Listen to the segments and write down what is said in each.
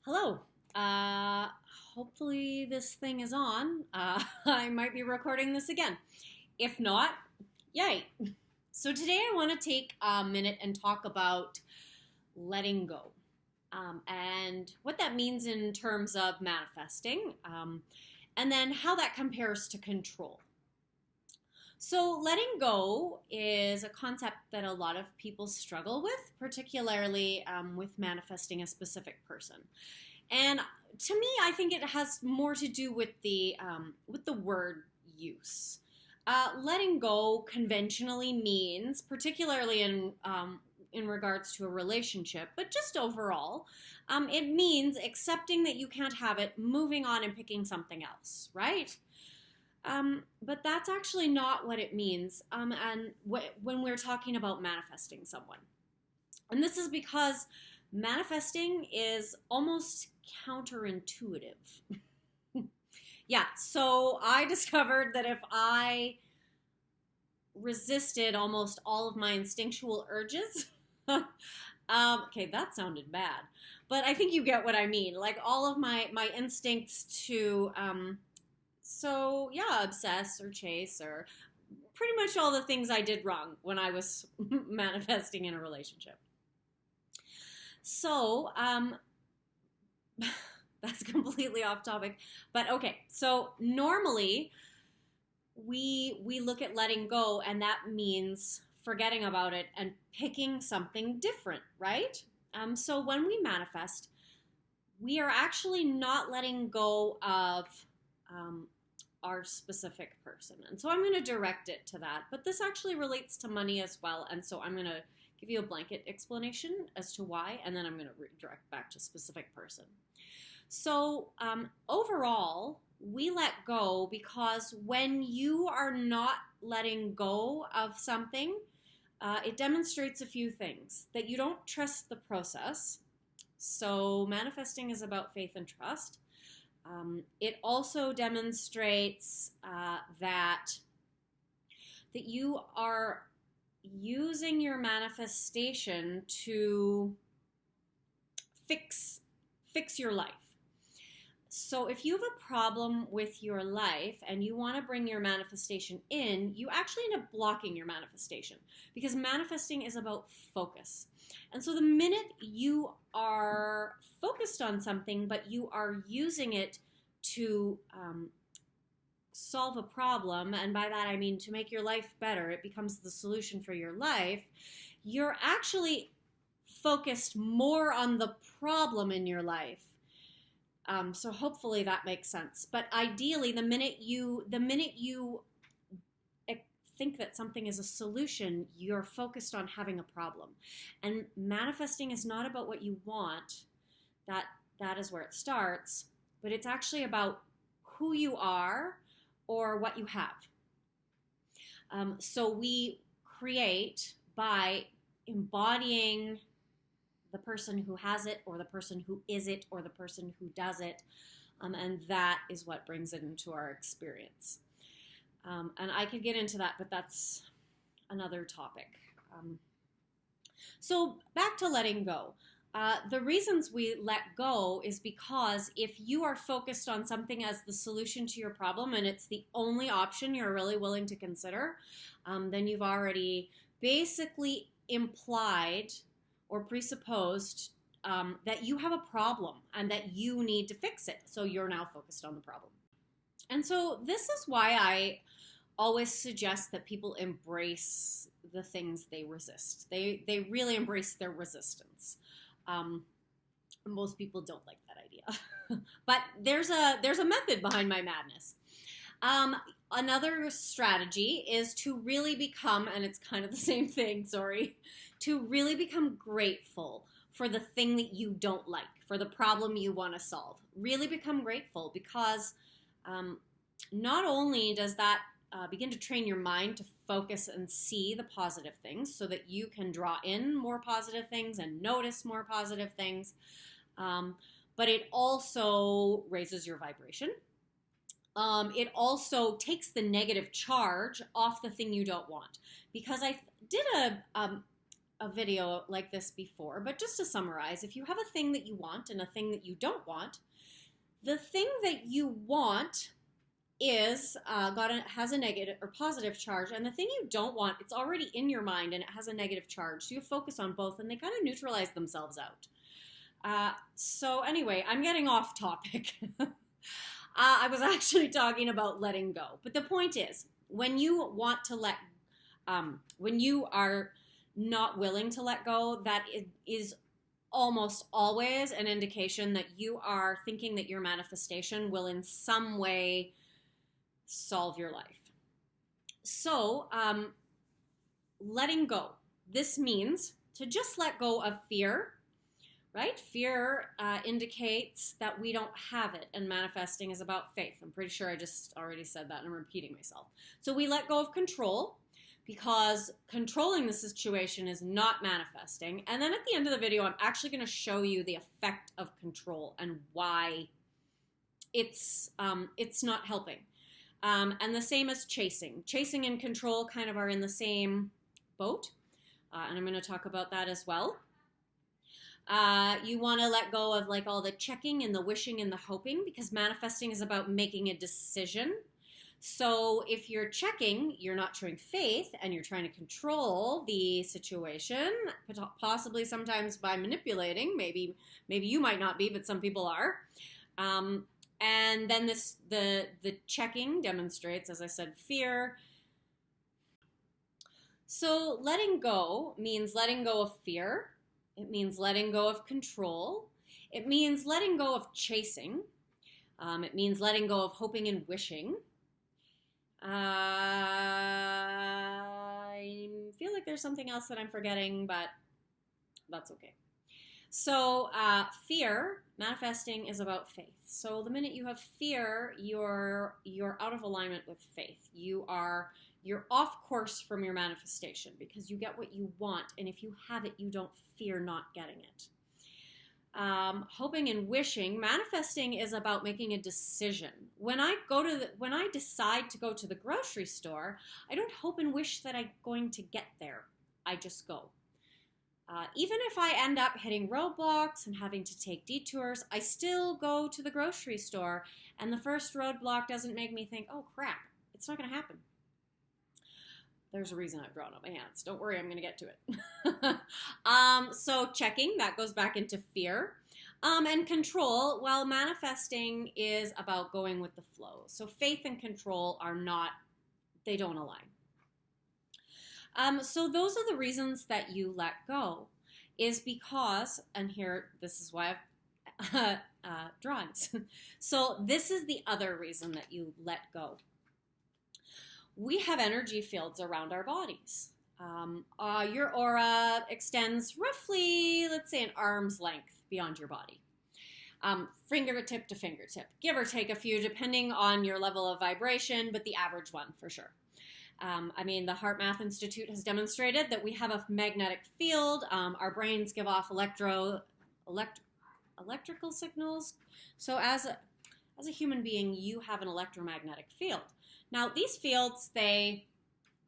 Hello. Uh, Hopefully this thing is on. I might be recording this again. If not, yay. So today I want to take a minute and talk about letting go and what that means in terms of manifesting, and then how that compares to control. So, letting go is a concept that a lot of people struggle with, particularly with manifesting a specific person. And to me, I think it has more to do with the word use. Letting go conventionally means, particularly in regards to a relationship, but just overall, it means accepting that you can't have it, moving on and picking something else, right? But that's actually not what it means. When we're talking about manifesting someone, and this is because manifesting is almost counterintuitive. Yeah, so I discovered that if I resisted almost all of my instinctual urges, okay, that sounded bad, but I think you get what I mean. Like all of my instincts to so yeah, obsess or chase or pretty much all the things I did wrong when I was manifesting in a relationship. So that's completely off topic, but okay. So normally we look at letting go, and that means forgetting about it and picking something different, right? So when we manifest, we are actually not letting go of um, our specific person. And so I'm going to direct it to that. But this actually relates to money as well. And so I'm going to give you a blanket explanation as to why, and then I'm going to redirect back to specific person. So overall, we let go because when you are not letting go of something, it demonstrates a few things: that you don't trust the process. So manifesting is about faith and trust. It also demonstrates that you are using your manifestation to fix your life. So if you have a problem with your life and you want to bring your manifestation in, you actually end up blocking your manifestation, because manifesting is about focus. And so the minute you are focused on something, but you are using it to solve a problem, and by that I mean to make your life better, it becomes the solution for your life, you're actually focused more on the problem in your life. So hopefully that makes sense. But ideally, the minute you think that something is a solution, you're focused on having a problem. And manifesting is not about what you want. That is where it starts, but it's actually about who you are or what you have. So we create by embodying the person who has it, or the person who is it, or the person who does it, and that is what brings it into our experience. And I could get into that, but that's another topic. So back to letting go. The reasons we let go is because if you are focused on something as the solution to your problem, and it's the only option you're really willing to consider, then you've already basically implied or presupposed that you have a problem and that you need to fix it. So you're now focused on the problem. And so this is why I always suggest that people embrace the things they resist. They really embrace their resistance. Most people don't like that idea, but there's a method behind my madness. Another strategy is to really become, and it's kind of the same thing, sorry, to really become grateful for the thing that you don't like, for the problem you want to solve. Really become grateful, because not only does that begin to train your mind to focus and see the positive things so that you can draw in more positive things and notice more positive things, but it also raises your vibration. It also takes the negative charge off the thing you don't want. Because I did a video like this before, but just to summarize, if you have a thing that you want and a thing that you don't want, the thing that you want has a negative or positive charge, and the thing you don't want, it's already in your mind and it has a negative charge. So you focus on both, and they kind of neutralize themselves out. So anyway, I'm getting off topic. I was actually talking about letting go, but the point is, when you want to when you are not willing to let go, that is almost always an indication that you are thinking that your manifestation will in some way solve your life. So, letting go. This means to just let go of fear, right? Fear indicates that we don't have it, and manifesting is about faith. I'm pretty sure I just already said that and I'm repeating myself. So we let go of control, because controlling the situation is not manifesting. And then at the end of the video, I'm actually going to show you the effect of control and why it's not helping. And the same as chasing. Chasing and control kind of are in the same boat. And I'm going to talk about that as well. You want to let go of like all the checking and the wishing and the hoping, because manifesting is about making a decision. So if you're checking, you're not showing faith, and you're trying to control the situation, possibly sometimes by manipulating. Maybe you might not be, but some people are. And then the checking demonstrates, as I said, fear. So letting go means letting go of fear. It means letting go of control. It means letting go of chasing. It means letting go of hoping and wishing. I feel like there's something else that I'm forgetting, but that's okay. So fear, manifesting is about faith. So the minute you have fear, you're out of alignment with faith. You're off course from your manifestation, because you get what you want, and if you have it, you don't fear not getting it. Hoping and wishing, manifesting is about making a decision. When I decide to go to the grocery store, I don't hope and wish that I'm going to get there. I just go. Even if I end up hitting roadblocks and having to take detours, I still go to the grocery store, and the first roadblock doesn't make me think, oh crap, it's not going to happen. There's a reason I've drawn up my hands. Don't worry, I'm going to get to it. So checking, that goes back into fear. And control, well, manifesting is about going with the flow. So faith and control they don't align. So those are the reasons that you let go, is because, and here, this is why I've drawings. So this is the other reason that you let go. We have energy fields around our bodies. Your aura extends roughly, let's say, an arm's length beyond your body. Fingertip to fingertip, give or take a few, depending on your level of vibration, but the average one for sure. The Heart Math Institute has demonstrated that we have a magnetic field. Our brains give off electrical signals. So as a human being, you have an electromagnetic field. Now, these fields, they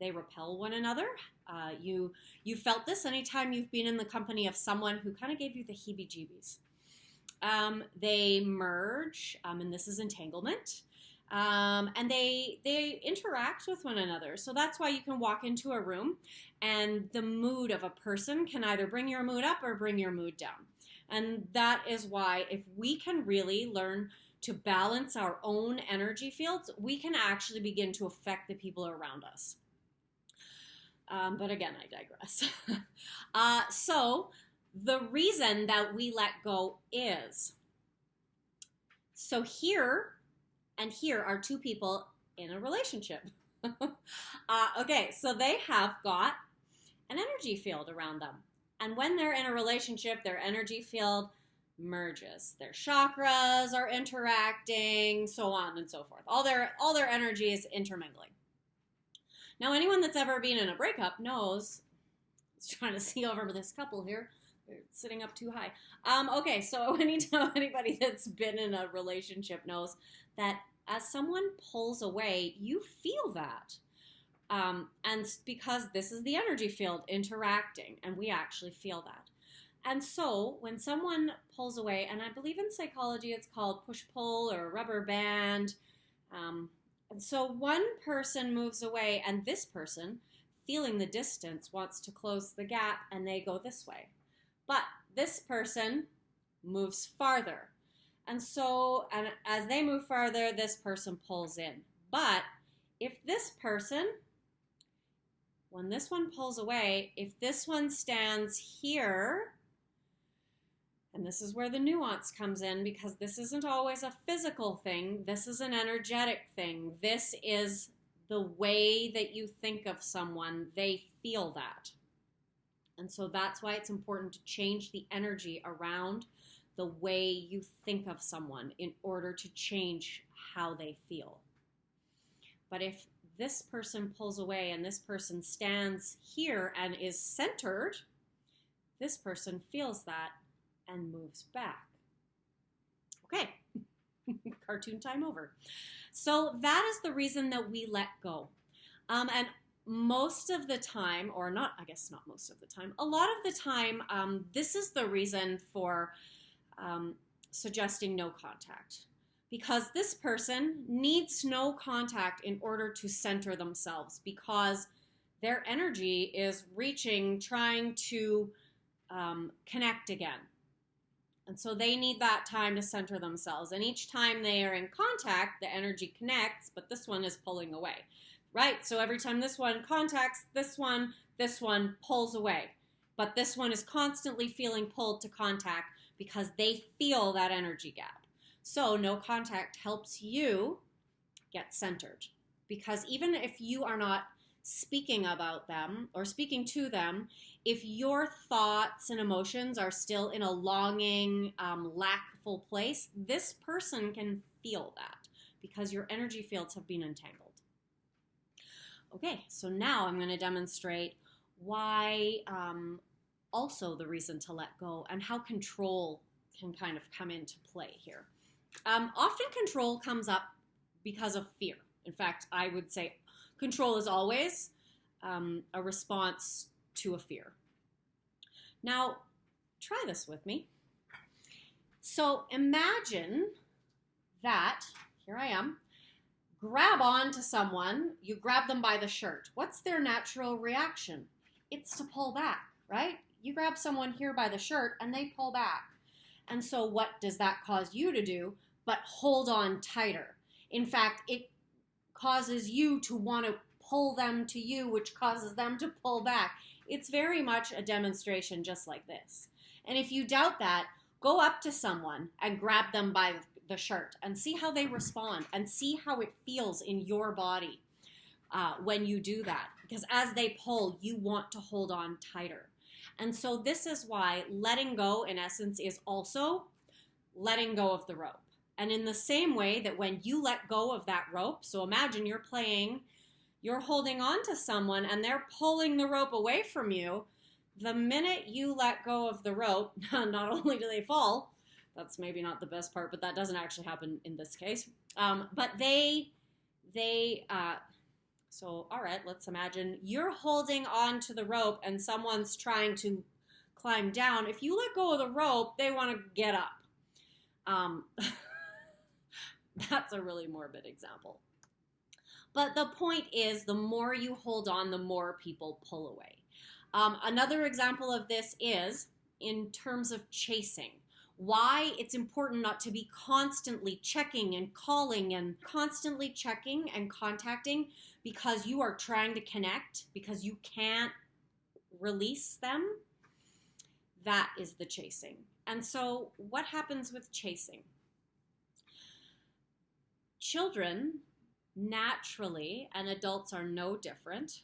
repel one another. You felt this anytime you've been in the company of someone who kind of gave you the heebie-jeebies. They merge, and this is entanglement. And they interact with one another. So that's why you can walk into a room, and the mood of a person can either bring your mood up or bring your mood down. And that is why, if we can really learn to balance our own energy fields, we can actually begin to affect the people around us. But again, I digress. So the reason that we let go is, so here and here are two people in a relationship. Okay, so they have got an energy field around them. And when they're in a relationship, their energy field merges. Their chakras are interacting, so on and so forth. All their energy is intermingling. Now, anyone that's ever been in a breakup knows, I was trying to see over this couple here, they're sitting up too high. Okay, so anytime anybody that's been in a relationship knows that as someone pulls away, you feel that. And because this is the energy field interacting, and we actually feel that. And so when someone pulls away, and I believe in psychology it's called push-pull or rubber band, and so one person moves away, and this person, feeling the distance, wants to close the gap, and they go this way. But this person moves farther. And so, and as they move farther, this person pulls in. But if this person, when this one pulls away, if this one stands here, and this is where the nuance comes in, because this isn't always a physical thing. This is an energetic thing. This is the way that you think of someone. They feel that. And so that's why it's important to change the energy around the way you think of someone in order to change how they feel. But if this person pulls away and this person stands here and is centered, this person feels that and moves back. Okay, cartoon time over. So that is the reason that we let go. And most of the time, or not, I guess not most of the time, a lot of the time, this is the reason for suggesting no contact. Because this person needs no contact in order to center themselves, because their energy is reaching, trying to connect again. And so they need that time to center themselves. And each time they are in contact, the energy connects, but this one is pulling away, right? So every time this one contacts this one pulls away. But this one is constantly feeling pulled to contact because they feel that energy gap. So no contact helps you get centered. Because even if you are not speaking about them or speaking to them, if your thoughts and emotions are still in a longing, lackful place, this person can feel that because your energy fields have been entangled. Okay, so now I'm going to demonstrate why also the reason to let go and how control can kind of come into play here. Often control comes up because of fear. In fact, I would say control is always a response to a fear. Now, try this with me. So imagine that, here I am, grab on to someone, you grab them by the shirt. What's their natural reaction? It's to pull back, right? You grab someone here by the shirt and they pull back. And so what does that cause you to do but hold on tighter? In fact, it causes you to want to pull them to you, which causes them to pull back. It's very much a demonstration just like this. And if you doubt that, go up to someone and grab them by the shirt and see how they respond and see how it feels in your body when you do that. Because as they pull, you want to hold on tighter. And so this is why letting go, in essence, is also letting go of the rope. And in the same way that when you let go of that rope, so imagine you're playing, you're holding on to someone and they're pulling the rope away from you. The minute you let go of the rope, not only do they fall, that's maybe not the best part, but that doesn't actually happen in this case. But so all right, let's imagine you're holding on to the rope and someone's trying to climb down. If you let go of the rope, they want to get up. That's a really morbid example. But the point is, the more you hold on, the more people pull away. Another example of this is in terms of chasing. Why it's important not to be constantly checking and calling and constantly checking and contacting because you are trying to connect, because you can't release them. That is the chasing. And so what happens with chasing? Children naturally, and adults are no different,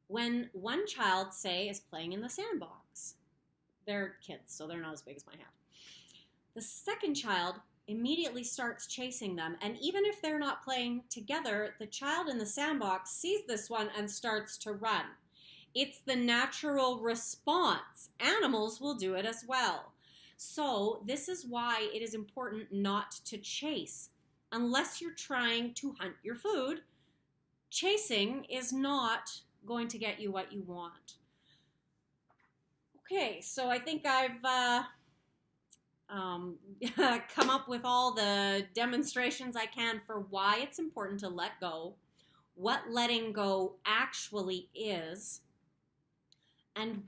when one child, say, is playing in the sandbox. They're kids, so they're not as big as my hand. The second child immediately starts chasing them, and even if they're not playing together, the child in the sandbox sees this one and starts to run. It's the natural response. Animals will do it as well. So this is why it is important not to chase. Unless you're trying to hunt your food, chasing is not going to get you what you want. Okay, so I think I've come up with all the demonstrations I can for why it's important to let go, what letting go actually is, and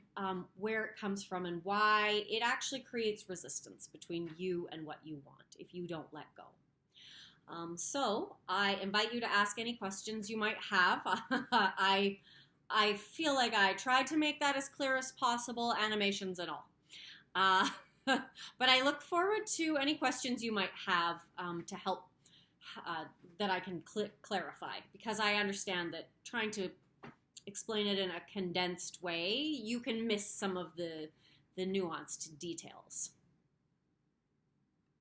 where it comes from, and why it actually creates resistance between you and what you want if you don't let go. So I invite you to ask any questions you might have. I feel like I tried to make that as clear as possible, animations and all. But I look forward to any questions you might have to help that I can clarify, because I understand that trying to explain it in a condensed way, you can miss some of the nuanced details.